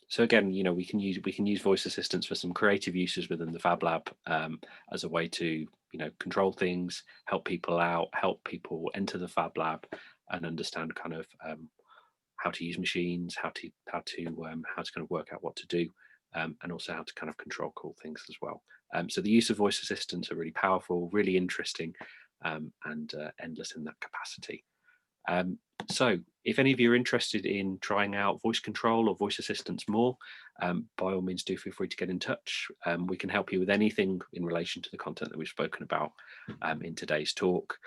[SPEAKER 2] So again, you know, we can use voice assistants for some creative uses within the Fablab, as a way to, you know, control things, help people out, help people enter the Fablab and understand kind of how to use machines, how to kind of work out what to do, and also how to kind of control cool things as well. So the use of voice assistants are really powerful, really interesting, and endless in that capacity. So if any of you are interested in trying out voice control or voice assistants more, by all means do feel free to get in touch. We can help you with anything in relation to the content that we've spoken about in today's talk.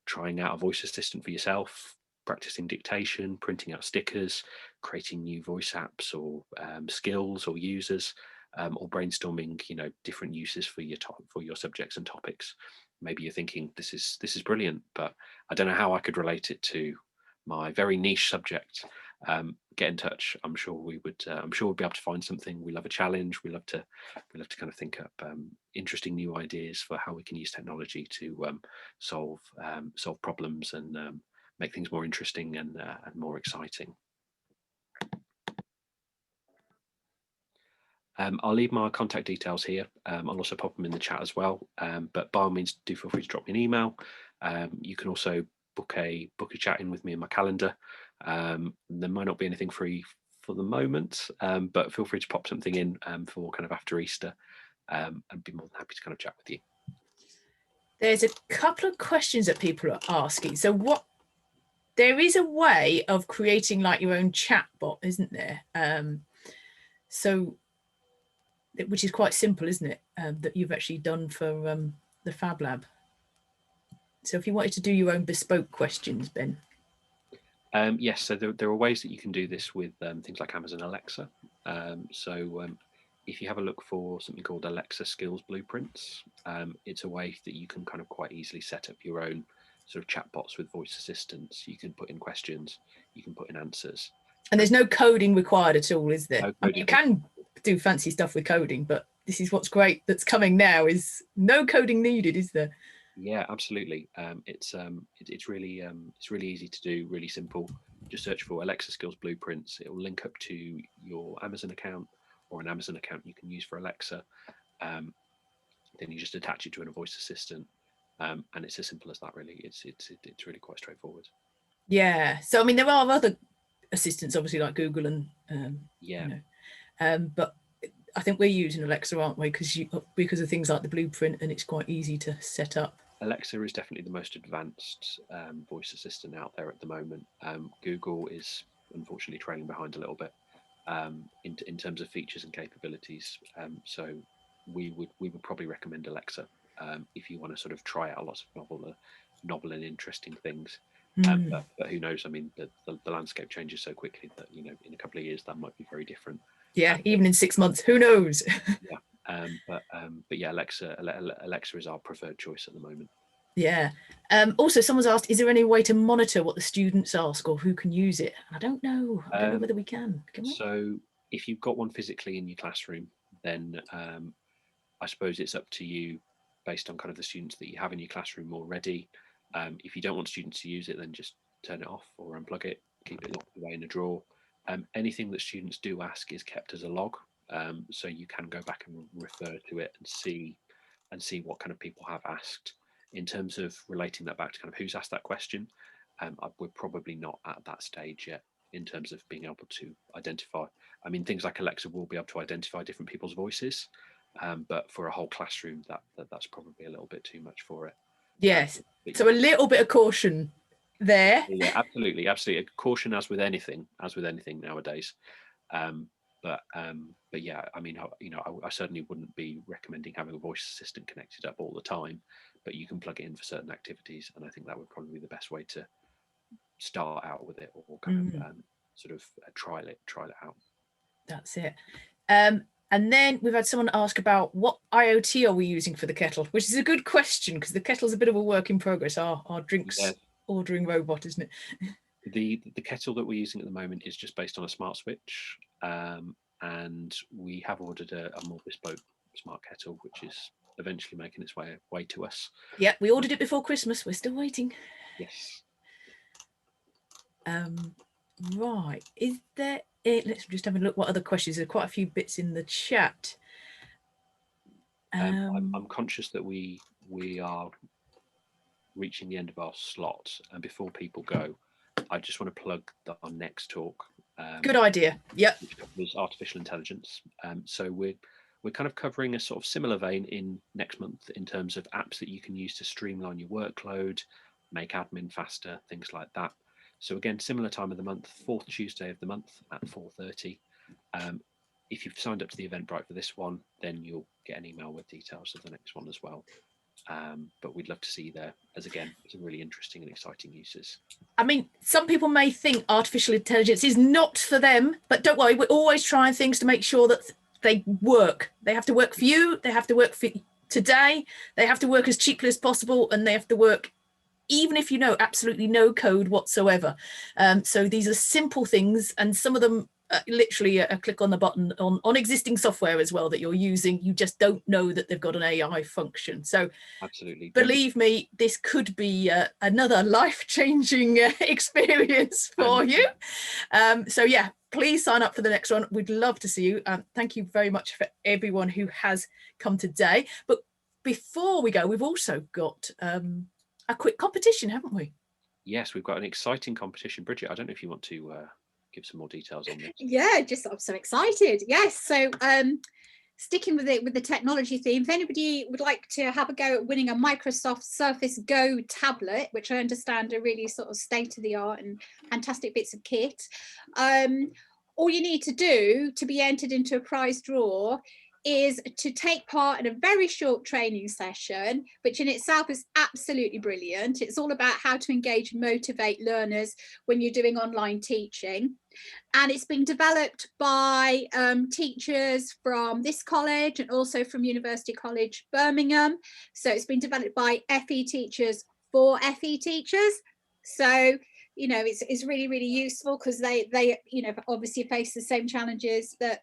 [SPEAKER 2] Trying out a voice assistant for yourself, practicing dictation, printing out stickers, creating new voice apps or skills or users, or brainstorming, you know, different uses for your subjects and topics. Maybe you're thinking this is brilliant, but I don't know how I could relate it to my very niche subject. Get in touch. I'm sure we'd be able to find something. We love a challenge. We love to kind of think up interesting new ideas for how we can use technology to solve problems and make things more interesting and more exciting. I'll leave my contact details here. I'll also pop them in the chat as well. But by all means, do feel free to drop me an email. You can also book a chat in with me in my calendar. There might not be anything free for the moment, but feel free to pop something in for kind of after Easter. I'd be more than happy to kind of chat with you.
[SPEAKER 1] There's a couple of questions that people are asking. So there is a way of creating like your own chat bot, isn't there? So, which is quite simple, isn't it? That you've actually done for the Fablab. So if you wanted to do your own bespoke questions, Ben.
[SPEAKER 2] Yes, so there are ways that you can do this with things like Amazon Alexa. If you have a look for something called Alexa Skills Blueprints, it's a way that you can kind of quite easily set up your own sort of chatbots with voice assistants. You can put in questions, you can put in answers.
[SPEAKER 1] And there's no coding required at all, is there?
[SPEAKER 2] No
[SPEAKER 1] I mean, you can do fancy stuff with coding, but this is what's great that's coming now, is no coding needed, is there?
[SPEAKER 2] Yeah, absolutely. It's really easy to do, really simple. Just search for Alexa Skills Blueprints. It will link up to your Amazon account or an Amazon account you can use for Alexa. Then you just attach it to a voice assistant, and it's as simple as that. Really, it's really quite straightforward.
[SPEAKER 1] Yeah. So I mean, there are other assistants, obviously, like Google and
[SPEAKER 2] yeah.
[SPEAKER 1] You know, but I think we're using Alexa, aren't we? Because of things like the blueprint, and it's quite easy to set up.
[SPEAKER 2] Alexa is definitely the most advanced voice assistant out there at the moment. Google is unfortunately trailing behind a little bit in terms of features and capabilities. So we would probably recommend Alexa if you want to sort of try out lots of novel and interesting things. But who knows? I mean, the landscape changes so quickly that, you know, in a couple of years that might be very different.
[SPEAKER 1] Yeah, even in 6 months, who knows?
[SPEAKER 2] Yeah, but yeah, Alexa is our preferred choice at the moment.
[SPEAKER 1] Yeah. Also, someone's asked, is there any way to monitor what the students ask or who can use it? I don't know. I don't know whether we can we?
[SPEAKER 2] So if you've got one physically in your classroom, then I suppose it's up to you based on kind of the students that you have in your classroom already. If you don't want students to use it, then just turn it off or unplug it, keep it locked away in a drawer. Anything that students do ask is kept as a log, so you can go back and refer to it and see what kind of people have asked. In terms of relating that back to kind of who's asked that question, we're probably not at that stage yet in terms of being able to identify. I mean, things like Alexa will be able to identify different people's voices, but for a whole classroom, that's probably a little bit too much for it.
[SPEAKER 1] Yes. So a little bit of caution there.
[SPEAKER 2] Yeah, absolutely. Caution as with anything nowadays. But yeah, I mean, I certainly wouldn't be recommending having a voice assistant connected up all the time, but you can plug it in for certain activities, and I think that would probably be the best way to start out with it, or kind of sort of trial it out.
[SPEAKER 1] That's it. And then we've had someone ask about what IoT are we using for the kettle, which is a good question because the kettle's a bit of a work in progress. Our drinks ordering robot, isn't it?
[SPEAKER 2] The kettle that we're using at the moment is just based on a smart switch, and we have ordered a more bespoke smart kettle, which is eventually making its way to us.
[SPEAKER 1] Yeah, we ordered it before Christmas. We're still waiting.
[SPEAKER 2] Yes.
[SPEAKER 1] Right. Is there? Let's just have a look. What other questions? There are quite a few bits in the chat.
[SPEAKER 2] I'm conscious that we are reaching the end of our slot, and before people go, I just want to plug our next talk.
[SPEAKER 1] Good idea. Yep.
[SPEAKER 2] Which covers artificial intelligence. So we're kind of covering a sort of similar vein in next month in terms of apps that you can use to streamline your workload, make admin faster, things like that. So again, similar time of the month, 4th Tuesday of the month at 4:30. If you've signed up to the Eventbrite for this one, then you'll get an email with details of the next one as well. But we'd love to see you there, as again, some really interesting and exciting uses.
[SPEAKER 1] I mean, some people may think artificial intelligence is not for them, but don't worry, we're always trying things to make sure that they work. They have to work for you, they have to work for today, they have to work as cheaply as possible, and they have to work even if you know absolutely no code whatsoever. So these are simple things, and some of them literally a click on the button on existing software as well that you're using. You just don't know that they've got an AI function. So
[SPEAKER 2] absolutely,
[SPEAKER 1] believe me, this could be another life-changing experience for you. So yeah, please sign up for the next one. We'd love to see you. Thank you very much for everyone who has come today. But before we go, we've also got a quick competition, haven't we?
[SPEAKER 2] Yes, we've got an exciting competition. Bridget, I don't know if you want to give some more details on this.
[SPEAKER 10] Yeah, I'm so excited. Yes, sticking with it with the technology theme, if anybody would like to have a go at winning a Microsoft Surface Go tablet, which I understand are really sort of state-of-the-art and fantastic bits of kit, all you need to do to be entered into a prize draw is to take part in a very short training session, which in itself is absolutely brilliant. It's all about how to engage and motivate learners when you're doing online teaching. And it's been developed by teachers from this college and also from University College Birmingham. So it's been developed by FE teachers for FE teachers. So, you know, it's really, really useful because they you know, obviously face the same challenges that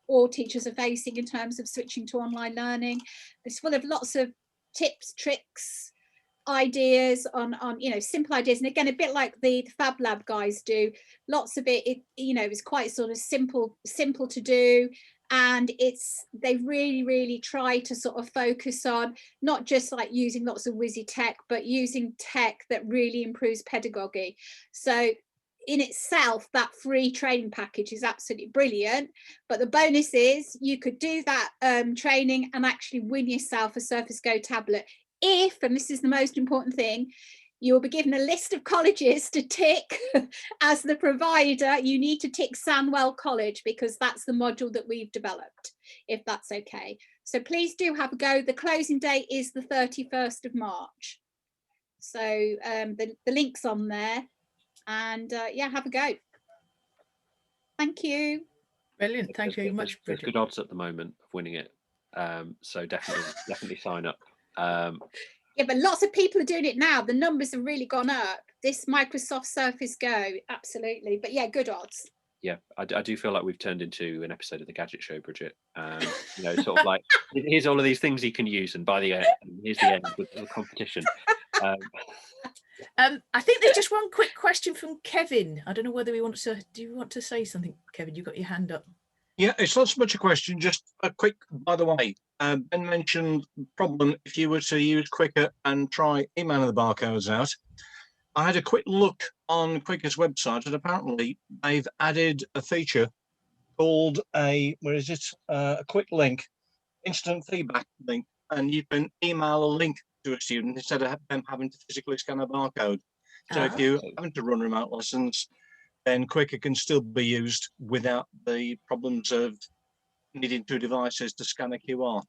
[SPEAKER 10] all teachers are facing in terms of switching to online learning. It's full of lots of tips, tricks, ideas on you know, simple ideas, and again, a bit like the Fablab guys do. Lots of it, you know, is quite sort of simple to do, and they really try to sort of focus on not just like using lots of whizzy tech, but using tech that really improves pedagogy. So in itself, that free training package is absolutely brilliant, but the bonus is you could do that training and actually win yourself a Surface Go tablet if, and this is the most important thing, you'll be given a list of colleges to tick. As the provider, you need to tick Sandwell College because that's the module that we've developed, if that's okay. So please do have a go. The closing date is the 31st of March. So the link's on there, and yeah, have a go. Thank you.
[SPEAKER 1] Brilliant. Thank you very much.
[SPEAKER 2] There's good odds at the moment of winning it. So definitely sign up.
[SPEAKER 10] Yeah, but lots of people are doing it now. The numbers have really gone up. This Microsoft Surface Go, absolutely. But yeah, good odds.
[SPEAKER 2] Yeah, I do feel like we've turned into an episode of the Gadget Show, Bridget. You know, sort of like, here's all of these things you can use, and by the end, here's the end of the competition.
[SPEAKER 1] I think there's just one quick question from Kevin. I don't know whether we want to. Do you want to say something, Kevin? You've got your hand up.
[SPEAKER 11] Yeah, it's not so much a question, just a quick, by the way, Ben mentioned the problem if you were to use Quicker and try emailing the barcodes out. I had a quick look on Quicker's website, and apparently they've added a feature called a quick link, instant feedback link, and you can email a link to a student instead of them having to physically scan a barcode. So if you're having to run remote lessons, then Quicker can still be used without the problems of needing two devices to scan a QR.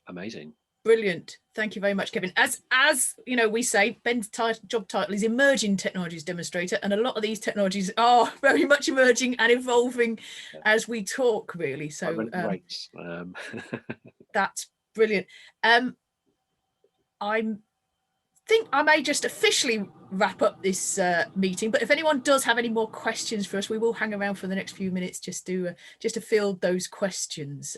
[SPEAKER 2] Amazing.
[SPEAKER 1] Brilliant. Thank you very much, Kevin. As you know, we say Ben's job title is Emerging Technologies Demonstrator, and a lot of these technologies are very much emerging and evolving as we talk, really. So that's brilliant. I think I may just officially wrap up this meeting, but if anyone does have any more questions for us, we will hang around for the next few minutes just to field those questions.